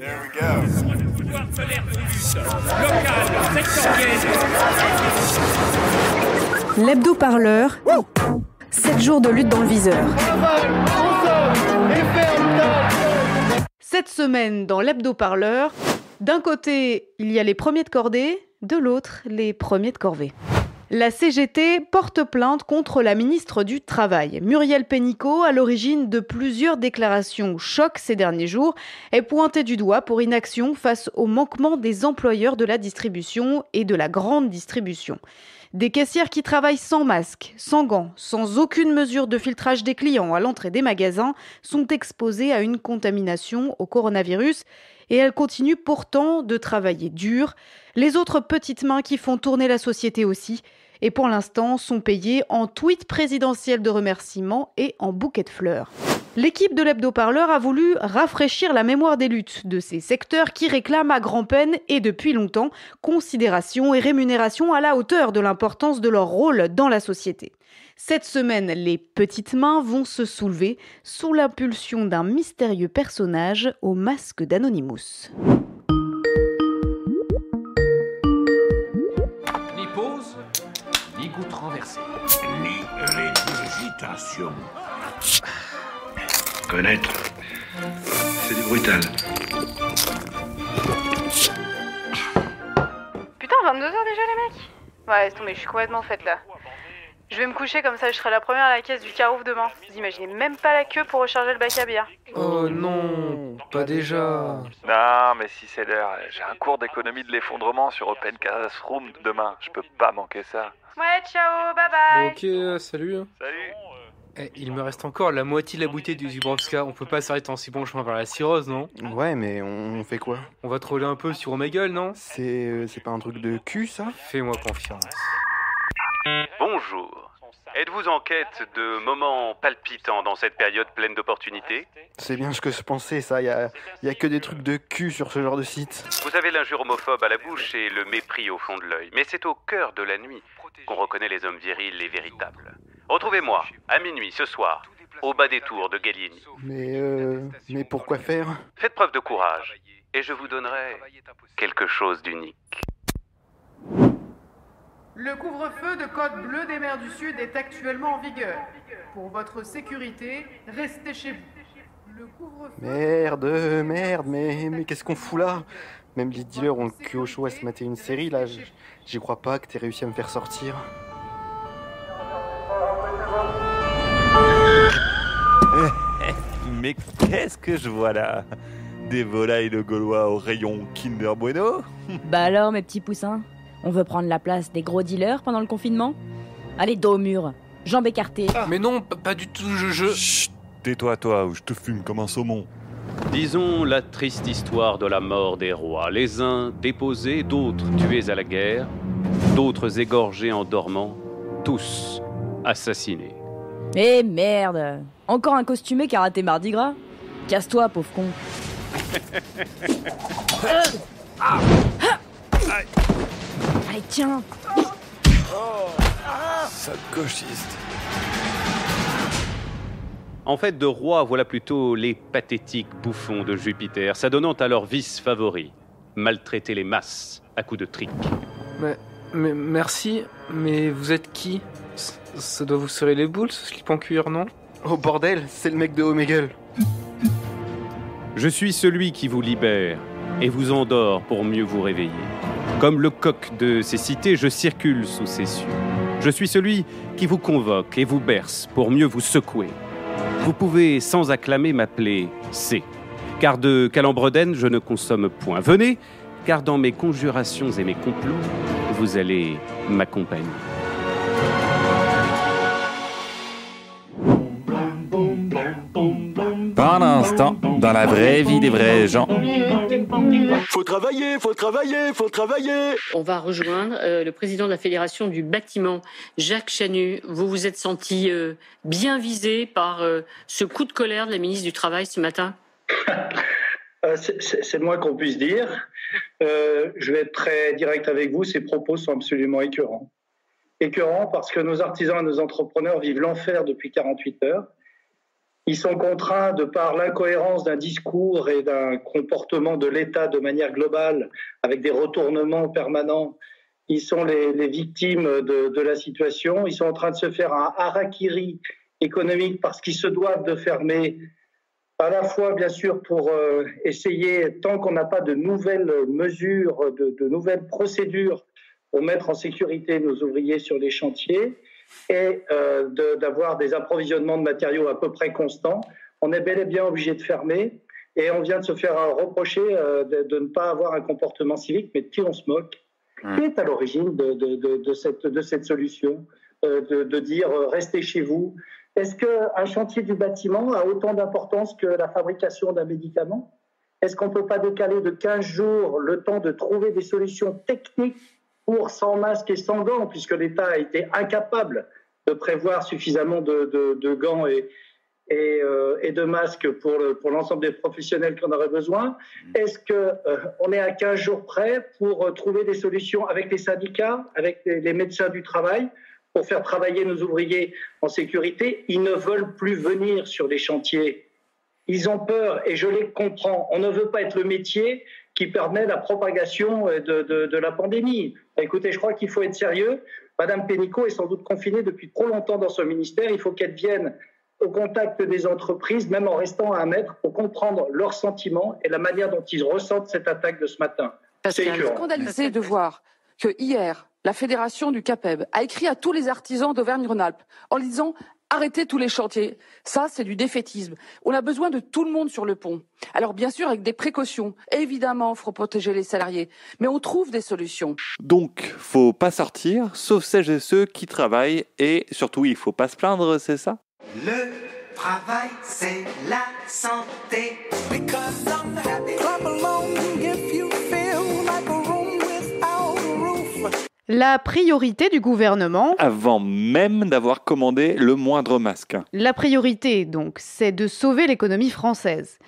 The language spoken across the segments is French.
There we go. L'hebdo-parleur, 7 jours de lutte dans le viseur. Cette semaine, dans l'hebdo-parleur, d'un côté, il y a les premiers de cordée, de l'autre, les premiers de corvée. La CGT porte plainte contre la ministre du Travail. Muriel Pénicaud, à l'origine de plusieurs déclarations choc ces derniers jours, est pointée du doigt pour inaction face au manquement des employeurs de la distribution et de la grande distribution. Des caissières qui travaillent sans masque, sans gants, sans aucune mesure de filtrage des clients à l'entrée des magasins sont exposées à une contamination au coronavirus et elles continuent pourtant de travailler dur. Les autres petites mains qui font tourner la société aussi et pour l'instant sont payées en tweets présidentiels de remerciements et en bouquets de fleurs. L'équipe de l'hebdo-parleur a voulu rafraîchir la mémoire des luttes de ces secteurs qui réclament à grand-peine et depuis longtemps considération et rémunération à la hauteur de l'importance de leur rôle dans la société. Cette semaine, les petites mains vont se soulever sous l'impulsion d'un mystérieux personnage au masque d'Anonymous. Ni pause, ni goutte renversée. Ni régurgitation. Connaître, c'est du brutal. Putain, 22h déjà les mecs. Ouais, laisse tomber, je suis complètement faite là. Je vais me coucher comme ça, je serai la première à la caisse du Carouf demain. Vous imaginez même pas la queue pour recharger le bac à bière. Oh non, pas déjà. Non, mais si c'est l'heure, j'ai un cours d'économie de l'effondrement sur Open Classroom demain. Je peux pas manquer ça. Ouais, ciao, bye bye. Ok, salut. Salut. Il me reste encore la moitié de la bouteille du Zubrovska. On peut pas s'arrêter en si bon chemin vers la cirrhose, non? Ouais, mais on fait quoi? On va troller un peu sur Omegle, non? C'est pas un truc de cul, ça? Fais-moi confiance. Bonjour. Êtes-vous en quête de moments palpitants dans cette période pleine d'opportunités? C'est bien ce que je pensais, ça. Y a que des trucs de cul sur ce genre de site. Vous avez l'injure homophobe à la bouche et le mépris au fond de l'œil. Mais c'est au cœur de la nuit qu'on reconnaît les hommes virils et véritables. Retrouvez-moi, à minuit ce soir, au bas des tours de Gallieni. Mais pourquoi faire? Faites preuve de courage, et je vous donnerai quelque chose d'unique. Le couvre-feu de code bleu des mers du Sud est actuellement en vigueur. Pour votre sécurité, restez chez vous. Le couvre-feu... Merde, mais qu'est-ce qu'on fout là? Même les dealers ont le cul au chaud à se mater une série, là. J'y crois pas que t'aies réussi à me faire sortir. Mais qu'est-ce que je vois là? Des volailles de Gaulois au rayon Kinder Bueno? Bah alors, mes petits poussins, on veut prendre la place des gros dealers pendant le confinement? Allez, dos au mur, jambes écartées. Mais non, pas du tout, Chut, tais-toi toi, ou je te fume comme un saumon. Disons la triste histoire de la mort des rois. Les uns déposés, d'autres tués à la guerre, d'autres égorgés en dormant, tous assassinés. Eh merde! Encore un costumé qui a raté Mardi Gras? Casse-toi, pauvre con. Allez, tiens! Sale gauchiste. En fait, de rois, voilà plutôt les pathétiques bouffons de Jupiter, s'adonnant à leur vice favori, maltraiter les masses à coups de trick. Mais merci, mais vous êtes qui? Ça doit vous serrer les boules, ce slip en cuir, non? Oh bordel, c'est le mec de Omegle. Je suis celui qui vous libère et vous endort pour mieux vous réveiller. Comme le coq de ces cités, je circule sous ces cieux. Je suis celui qui vous convoque et vous berce pour mieux vous secouer. Vous pouvez sans acclamer m'appeler C, car de Calembredaine je ne consomme point. Venez, car dans mes conjurations et mes complots, vous allez m'accompagner. Par un instant, dans la vraie vie des vrais gens. Faut travailler. On va rejoindre le président de la Fédération du bâtiment, Jacques Chanu. Vous vous êtes senti bien visé par ce coup de colère de la ministre du Travail ce matin? C'est le moins qu'on puisse dire. Je vais être très direct avec vous, ces propos sont absolument écœurants. Écœurants parce que nos artisans et nos entrepreneurs vivent l'enfer depuis 48 heures. Ils sont contraints, de par l'incohérence d'un discours et d'un comportement de l'État de manière globale, avec des retournements permanents. Ils sont les victimes de la situation. Ils sont en train de se faire un harakiri économique parce qu'ils se doivent de fermer, à la fois, bien sûr, pour essayer, tant qu'on n'a pas de nouvelles mesures, de nouvelles procédures pour mettre en sécurité nos ouvriers sur les chantiers, et d'avoir des approvisionnements de matériaux à peu près constants. On est bel et bien obligé de fermer et on vient de se faire reprocher de ne pas avoir un comportement civique, mais de qui on se moque. Qui est à l'origine de cette solution de dire restez chez vous? Est-ce qu'un chantier du bâtiment a autant d'importance que la fabrication d'un médicament? Est-ce qu'on ne peut pas décaler de 15 jours le temps de trouver des solutions techniques pour sans masque et sans gants, puisque l'État a été incapable de prévoir suffisamment de gants et de masques pour l'ensemble des professionnels qui en auraient besoin? Est-ce qu'on est à 15 jours près pour trouver des solutions avec les syndicats, avec les médecins du travail, pour faire travailler nos ouvriers en sécurité? Ils ne veulent plus venir sur les chantiers. Ils ont peur et je les comprends. On ne veut pas être le métier qui permet la propagation de la pandémie. Écoutez, je crois qu'il faut être sérieux. Madame Pénicaud est sans doute confinée depuis trop longtemps dans son ministère. Il faut qu'elle vienne au contact des entreprises, même en restant à 1 mètre, pour comprendre leurs sentiments et la manière dont ils ressentent cette attaque de ce matin. C'est écœurant. Scandalisé de voir que hier, la fédération du CAPEB a écrit à tous les artisans d'Auvergne-Rhône-Alpes en leur disant « Arrêtez tous les chantiers ». Ça, c'est du défaitisme. On a besoin de tout le monde sur le pont. Alors bien sûr, avec des précautions. Évidemment, il faut protéger les salariés. Mais on trouve des solutions. Donc, faut pas sortir, sauf celles et ceux qui travaillent. Et surtout, il faut pas se plaindre, c'est ça? Le travail, c'est la santé. La priorité du gouvernement... Avant même d'avoir commandé le moindre masque. La priorité, donc, c'est de sauver l'économie française.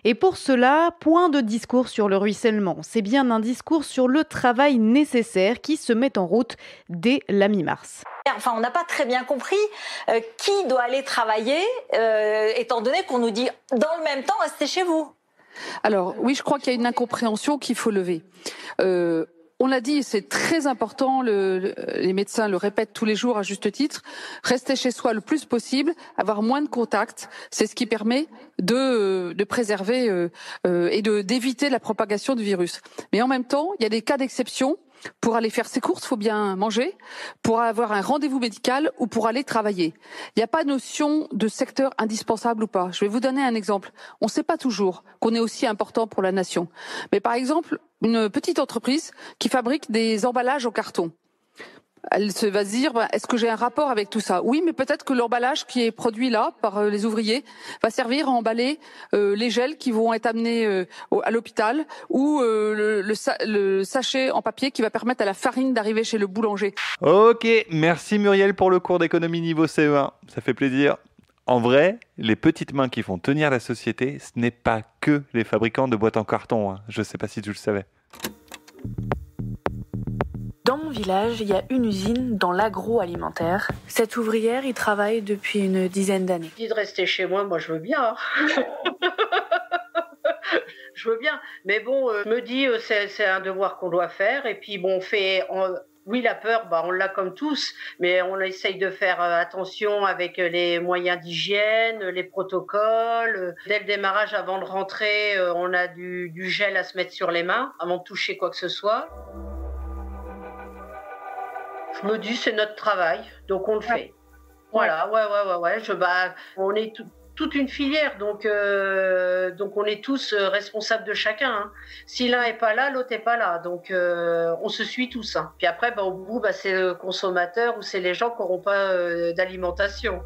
Et pour cela, point de discours sur le ruissellement. C'est bien un discours sur le travail nécessaire qui se met en route dès la mi-mars. Enfin, on n'a pas très bien compris qui doit aller travailler, étant donné qu'on nous dit dans le même temps, restez chez vous. Alors oui, je crois qu'il y a une incompréhension qu'il faut lever. On l'a dit, c'est très important, les médecins le répètent tous les jours à juste titre, rester chez soi le plus possible, avoir moins de contacts, c'est ce qui permet de préserver et d'éviter la propagation du virus. Mais en même temps, il y a des cas d'exception. Pour aller faire ses courses, il faut bien manger, pour avoir un rendez-vous médical ou pour aller travailler. Il n'y a pas de notion de secteur indispensable ou pas. Je vais vous donner un exemple. On ne sait pas toujours qu'on est aussi important pour la nation. Mais par exemple, une petite entreprise qui fabrique des emballages en carton. Elle va se dire, est-ce que j'ai un rapport avec tout ça? Oui, mais peut-être que l'emballage qui est produit là par les ouvriers va servir à emballer les gels qui vont être amenés à l'hôpital ou le sachet en papier qui va permettre à la farine d'arriver chez le boulanger. Ok, merci Muriel pour le cours d'économie niveau CE1, ça fait plaisir. En vrai, les petites mains qui font tenir la société, ce n'est pas que les fabricants de boîtes en carton, hein. Je sais pas si tu le savais. Dans mon village, il y a une usine dans l'agroalimentaire. Cette ouvrière y travaille depuis une dizaine d'années. Dis de rester chez moi, moi je veux bien. Je veux bien. Mais bon, je me dis, c'est un devoir qu'on doit faire. Et puis bon, oui, la peur, on l'a comme tous, mais on essaye de faire attention avec les moyens d'hygiène, les protocoles. Dès le démarrage, avant de rentrer, on a du gel à se mettre sur les mains avant de toucher quoi que ce soit. Je me dis, c'est notre travail, donc on le fait. Voilà, ouais. On est toute une filière, donc on est tous responsables de chacun. Hein. Si l'un n'est pas là, l'autre n'est pas là. Donc on se suit tous. Hein. Puis après, au bout, c'est le consommateur ou c'est les gens qui n'auront pas d'alimentation.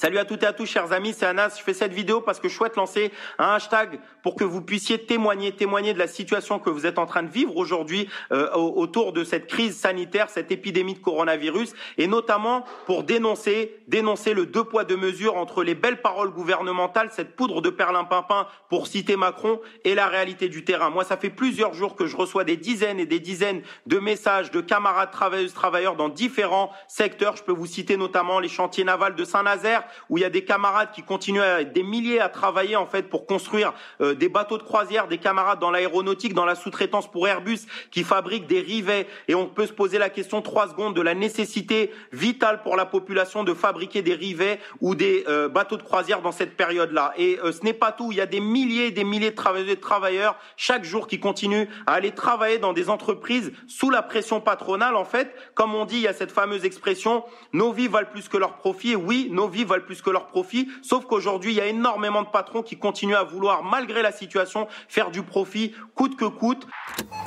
Salut à toutes et à tous, chers amis, c'est Anas. Je fais cette vidéo parce que je souhaite lancer un hashtag pour que vous puissiez témoigner de la situation que vous êtes en train de vivre aujourd'hui autour de cette crise sanitaire, cette épidémie de coronavirus, et notamment pour dénoncer le 2 poids 2 mesures entre les belles paroles gouvernementales, cette poudre de perlimpinpin pour citer Macron, et la réalité du terrain. Moi, ça fait plusieurs jours que je reçois des dizaines et des dizaines de messages de camarades travailleuses, travailleurs dans différents secteurs. Je peux vous citer notamment les chantiers navals de Saint-Nazaire, où il y a des camarades qui continuent des milliers à travailler en fait pour construire des bateaux de croisière, des camarades dans l'aéronautique, dans la sous-traitance pour Airbus qui fabriquent des rivets, et on peut se poser la question 3 secondes de la nécessité vitale pour la population de fabriquer des rivets ou des bateaux de croisière dans cette période-là. Et ce n'est pas tout, il y a des milliers et des milliers de travailleuses et de travailleurs chaque jour qui continuent à aller travailler dans des entreprises sous la pression patronale en fait. Comme on dit, il y a cette fameuse expression, nos vies valent plus que leurs profits. Et oui, nos vies valent plus que leurs profits, sauf qu'aujourd'hui, il y a énormément de patrons qui continuent à vouloir, malgré la situation, faire du profit coûte que coûte.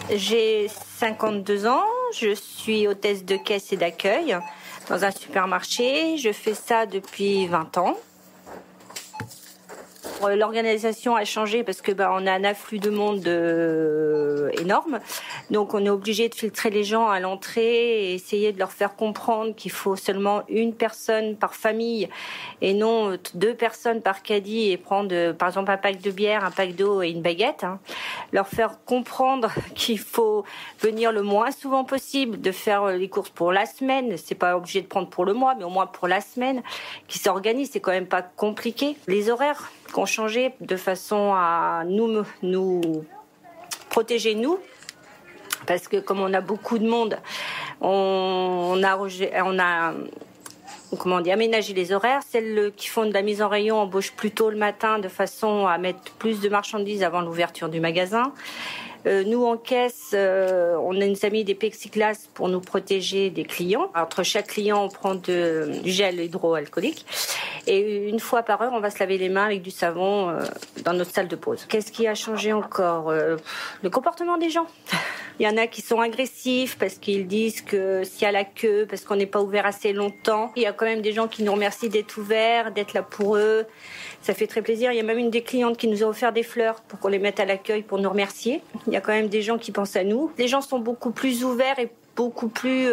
J'ai 52 ans, je suis hôtesse de caisse et d'accueil dans un supermarché. Je fais ça depuis 20 ans. L'organisation a changé parce que on a un afflux de monde énorme, donc on est obligé de filtrer les gens à l'entrée et essayer de leur faire comprendre qu'il faut seulement une personne par famille et non 2 personnes par caddie, et prendre par exemple un pack de bière, un pack d'eau et une baguette. Leur faire comprendre qu'il faut venir le moins souvent possible, de faire les courses pour la semaine, c'est pas obligé de prendre pour le mois, mais au moins pour la semaine, qui s'organise, c'est quand même pas compliqué. Les horaires qu'on changé de façon à nous protéger, nous, parce que comme on a beaucoup de monde, on a aménagé les horaires. Celles qui font de la mise en rayon embauchent plus tôt le matin de façon à mettre plus de marchandises avant l'ouverture du magasin. Nous, en caisse, on a mis des plexiglas pour nous protéger des clients. Entre chaque client, on prend du gel hydroalcoolique. Et une fois par heure, on va se laver les mains avec du savon dans notre salle de pause. Qu'est-ce qui a changé encore ? Le comportement des gens. Il y en a qui sont agressifs parce qu'ils disent que s'il y a la queue, parce qu'on n'est pas ouvert assez longtemps. Il y a quand même des gens qui nous remercient d'être ouverts, d'être là pour eux. Ça fait très plaisir. Il y a même une des clientes qui nous a offert des fleurs pour qu'on les mette à l'accueil pour nous remercier. Il y a quand même des gens qui pensent à nous. Les gens sont beaucoup plus ouverts et beaucoup plus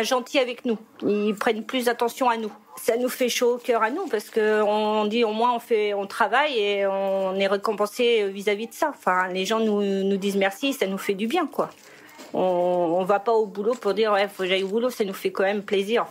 gentils avec nous. Ils prennent plus attention à nous. Ça nous fait chaud au cœur à nous parce qu'on dit au moins on travaille et on est récompensé vis-à-vis de ça. Enfin, les gens nous disent merci, ça nous fait du bien, quoi. On va pas au boulot pour dire ouais, faut que j'aille au boulot, ça nous fait quand même plaisir.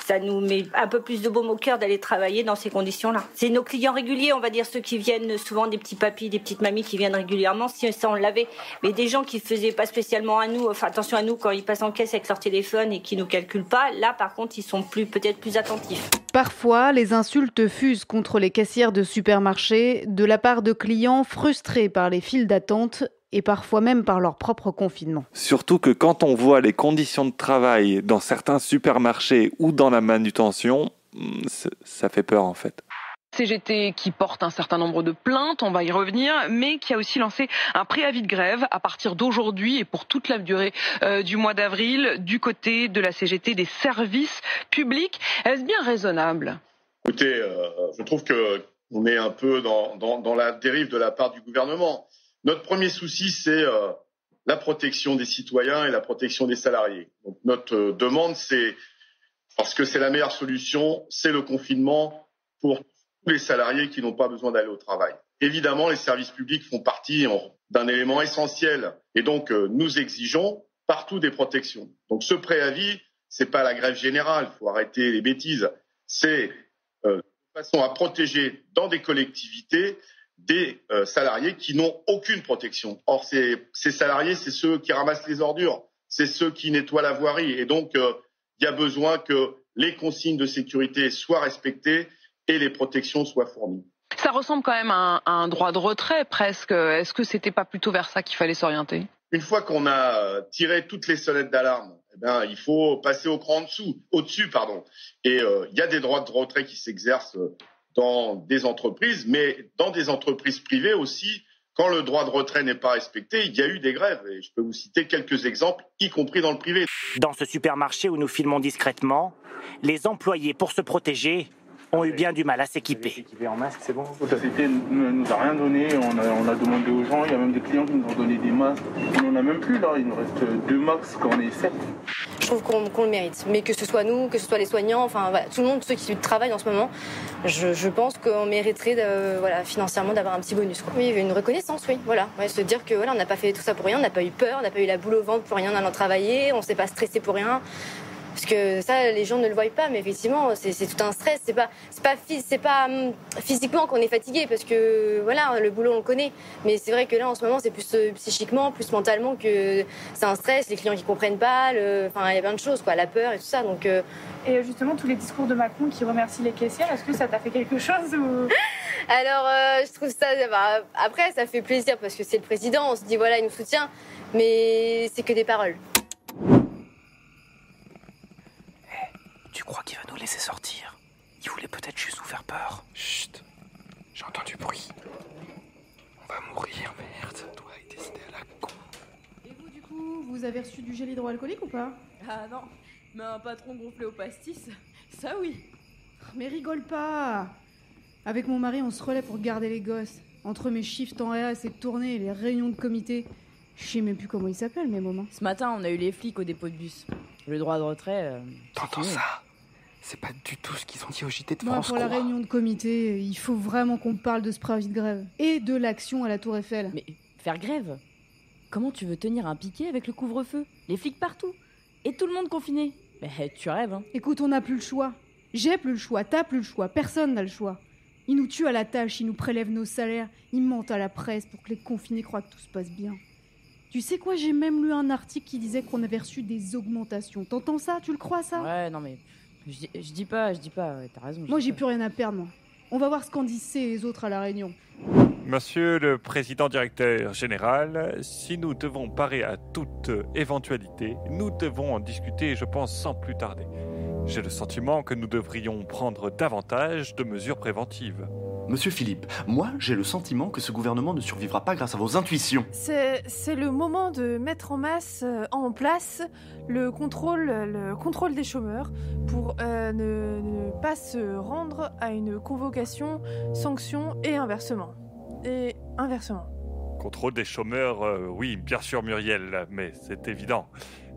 Ça nous met un peu plus de baume au cœur d'aller travailler dans ces conditions-là. C'est nos clients réguliers, on va dire, ceux qui viennent souvent, des petits papis, des petites mamies qui viennent régulièrement, si ça on l'avait. Mais des gens qui faisaient pas spécialement attention à nous quand ils passent en caisse avec leur téléphone et qui nous calculent pas, là par contre ils sont peut-être plus attentifs. Parfois, les insultes fusent contre les caissières de supermarchés de la part de clients frustrés par les files d'attente et parfois même par leur propre confinement. Surtout que quand on voit les conditions de travail dans certains supermarchés ou dans la manutention, ça fait peur en fait. CGT qui porte un certain nombre de plaintes, on va y revenir, mais qui a aussi lancé un préavis de grève à partir d'aujourd'hui et pour toute la durée du mois d'avril du côté de la CGT des services publics. Est-ce bien raisonnable ? Écoutez, je trouve qu'on est un peu dans la dérive de la part du gouvernement. Notre premier souci, c'est la protection des citoyens et la protection des salariés. Donc, notre demande, c'est, parce que c'est la meilleure solution, c'est le confinement pour tous les salariés qui n'ont pas besoin d'aller au travail. Évidemment, les services publics font partie d'un élément essentiel et donc nous exigeons partout des protections. Donc ce préavis, c'est pas la grève générale, il faut arrêter les bêtises, c'est de façon à protéger dans des collectivités des salariés qui n'ont aucune protection. Or, ces salariés, c'est ceux qui ramassent les ordures, c'est ceux qui nettoient la voirie. Et donc, il y a besoin que les consignes de sécurité soient respectées et les protections soient fournies. Ça ressemble quand même à un droit de retrait, presque. Est-ce que c'était pas plutôt vers ça qu'il fallait s'orienter ? Une fois qu'on a tiré toutes les sonnettes d'alarme, il faut passer au cran au-dessus. Et il y a des droits de retrait qui s'exercent dans des entreprises, mais dans des entreprises privées aussi, quand le droit de retrait n'est pas respecté, il y a eu des grèves. Et je peux vous citer quelques exemples, y compris dans le privé. Dans ce supermarché où nous filmons discrètement, les employés, pour se protéger, ont eu bien du mal à s'équiper. En masque, c'est bon. La société ne nous a rien donné, on a demandé aux gens, il y a même des clients qui nous ont donné des masques. On n'en a même plus là, il nous reste 2 max quand on est 7. Je trouve qu'on le mérite, mais que ce soit nous, que ce soit les soignants, enfin voilà, tout le monde, ceux qui travaillent en ce moment, je pense qu'on mériterait financièrement d'avoir un petit bonus. Quoi. Oui, une reconnaissance, oui, voilà. Ouais, se dire que voilà, on n'a pas fait tout ça pour rien, on n'a pas eu peur, on n'a pas eu la boule au ventre pour rien en allant travailler, on ne s'est pas stressé pour rien. Parce que ça, les gens ne le voient pas, mais effectivement, c'est tout un stress. C'est pas physiquement qu'on est fatigué, parce que voilà, le boulot on le connaît. Mais c'est vrai que là, en ce moment, c'est plus psychiquement, plus mentalement que c'est un stress. Les clients qui comprennent pas, enfin, il y a plein de choses, quoi, la peur et tout ça. Donc. Et justement, tous les discours de Macron qui remercient les caissières, est-ce que ça t'a fait quelque chose ou... Alors, je trouve ça. Après, ça fait plaisir parce que c'est le président. On se dit voilà, il nous soutient, mais c'est que des paroles. Tu crois qu'il va nous laisser sortir? Il voulait peut-être juste nous faire peur. Chut, j'ai entendu bruit. On va mourir, merde. Toi, il décidé à la con. Et vous, du coup, vous avez reçu du gel hydroalcoolique ou pas? Ah non, mais un patron gonflé au pastis, ça oui. Mais rigole pas. Avec mon mari, on se relaie pour garder les gosses. Entre mes shifts en RS et tournées et les réunions de comité, je sais même plus comment ils s'appellent, mes moments. Ce matin, on a eu les flics au dépôt de bus. Le droit de retrait... T'entends ça? C'est pas du tout ce qu'ils ont dit au JT de Moi, France, pour la réunion de comité, il faut vraiment qu'on parle de ce préavis de grève. Et de l'action à la Tour Eiffel. Mais faire grève? Comment tu veux tenir un piquet avec le couvre-feu? Les flics partout. Et tout le monde confiné. Mais tu rêves, hein. Écoute, on n'a plus le choix. J'ai plus le choix, t'as plus le choix, personne n'a le choix. Ils nous tuent à la tâche, ils nous prélèvent nos salaires, ils mentent à la presse pour que les confinés croient que tout se passe bien. Tu sais quoi, j'ai même lu un article qui disait qu'on avait reçu des augmentations. T'entends ça? Tu le crois, ça? Ouais, non mais... Je dis pas, t'as raison. Moi, j'ai plus rien à perdre, moi. On va voir ce qu'en disent les autres à la réunion. Monsieur le président directeur général, si nous devons parer à toute éventualité, nous devons en discuter, je pense, sans plus tarder. J'ai le sentiment que nous devrions prendre davantage de mesures préventives. Monsieur Philippe, moi j'ai le sentiment que ce gouvernement ne survivra pas grâce à vos intuitions. C'est le moment de mettre en place le contrôle des chômeurs pour ne pas se rendre à une convocation, sanction et inversement. Contrôle des chômeurs, oui, bien sûr Muriel, mais c'est évident.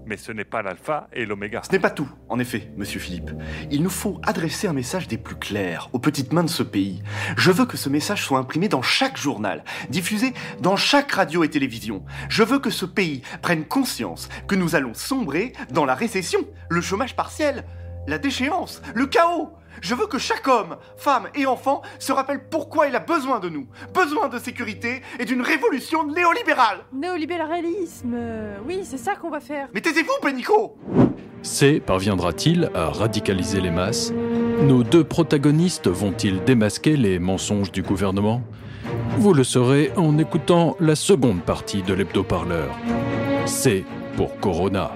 Mais ce n'est pas l'alpha et l'oméga. Ce n'est pas tout, en effet, monsieur Philippe. Il nous faut adresser un message des plus clairs aux petites mains de ce pays. Je veux que ce message soit imprimé dans chaque journal, diffusé dans chaque radio et télévision. Je veux que ce pays prenne conscience que nous allons sombrer dans la récession, le chômage partiel, la déchéance, le chaos. Je veux que chaque homme, femme et enfant se rappelle pourquoi il a besoin de nous. Besoin de sécurité et d'une révolution néolibérale. Néolibéralisme, oui, c'est ça qu'on va faire. Mais taisez-vous, Pénicaud! C parviendra-t-il à radicaliser les masses? Nos deux protagonistes vont-ils démasquer les mensonges du gouvernement? Vous le saurez en écoutant la seconde partie de l'hebdo-parleur. C pour Corona.